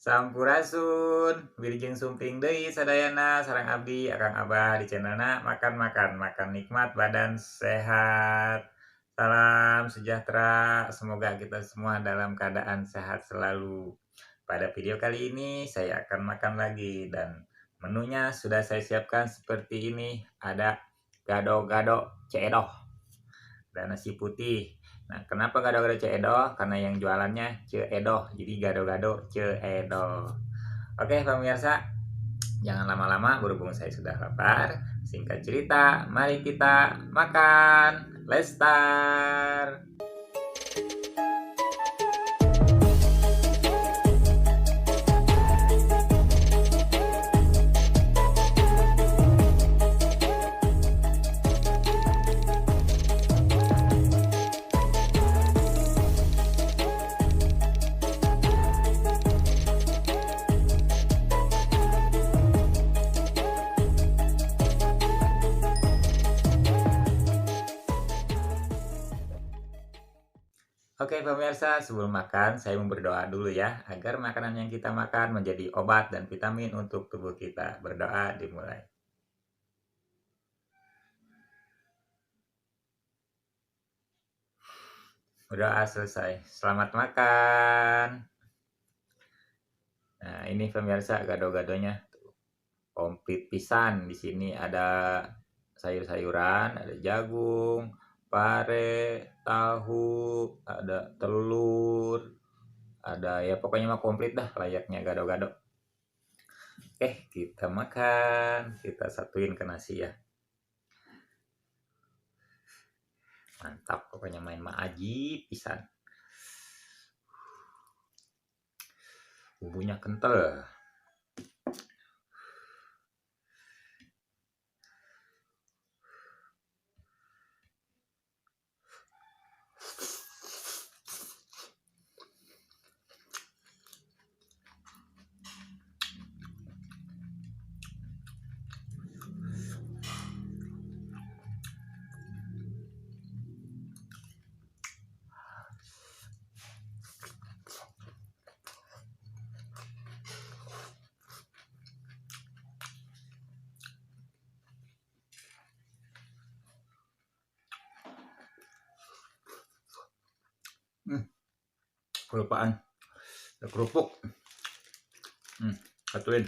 Sampurasun, wilujeng sumping deui sadayana sareng abdi Akang Abah di channelna makan nikmat badan sehat. Salam sejahtera, semoga kita semua dalam keadaan sehat selalu. Pada video kali ini saya akan makan lagi dan menunya sudah saya siapkan seperti ini. Ada gado-gado ceedoh dan nasi putih. Nah, kenapa gado-gado ceedoh? Karena yang jualannya ceedoh, jadi gado-gado ceedoh. Oke, pemirsa, jangan lama-lama berhubung saya sudah lapar. Singkat cerita, mari kita makan. Let's start. Oke pemirsa, sebelum makan saya mau berdoa dulu ya, agar makanan yang kita makan menjadi obat dan vitamin untuk tubuh kita. Berdoa dimulai. Berdoa selesai. Selamat makan. Nah, ini pemirsa gado-gadonya komplit pisan. Di sini ada sayur-sayuran, ada jagung, pare, tahu, ada telur, ada ya pokoknya mah komplit dah layaknya gado-gado. Kita makan, kita satuin ke nasi ya. Mantap, pokoknya main mah aji pisan. Bumbunya kental. Kelupaan. Ada kerupuk. Satuin.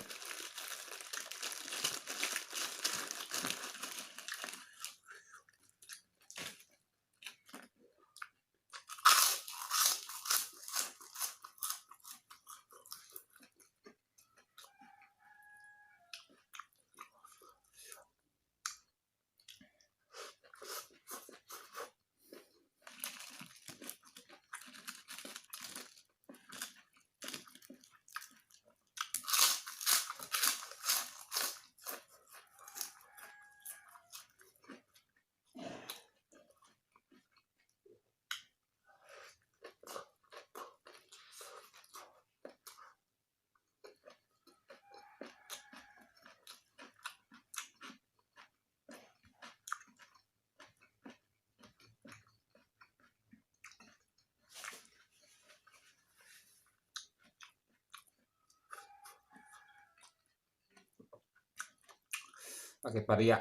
Pakai paria.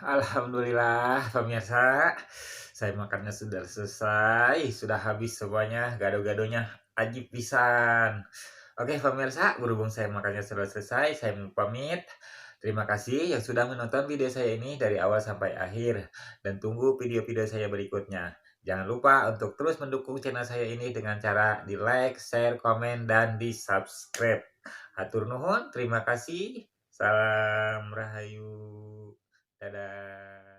Alhamdulillah pemirsa, saya makannya sudah selesai, sudah habis semuanya, gado-gadonya ajib pisan. Oke pemirsa, berhubung saya makannya sudah selesai, saya mau pamit. Terima kasih yang sudah menonton video saya ini dari awal sampai akhir, dan tunggu video-video saya berikutnya. Jangan lupa untuk terus mendukung channel saya ini dengan cara di like, share, komen, dan di subscribe. Hatur nuhun, terima kasih. Salam Rahayu. Dadah.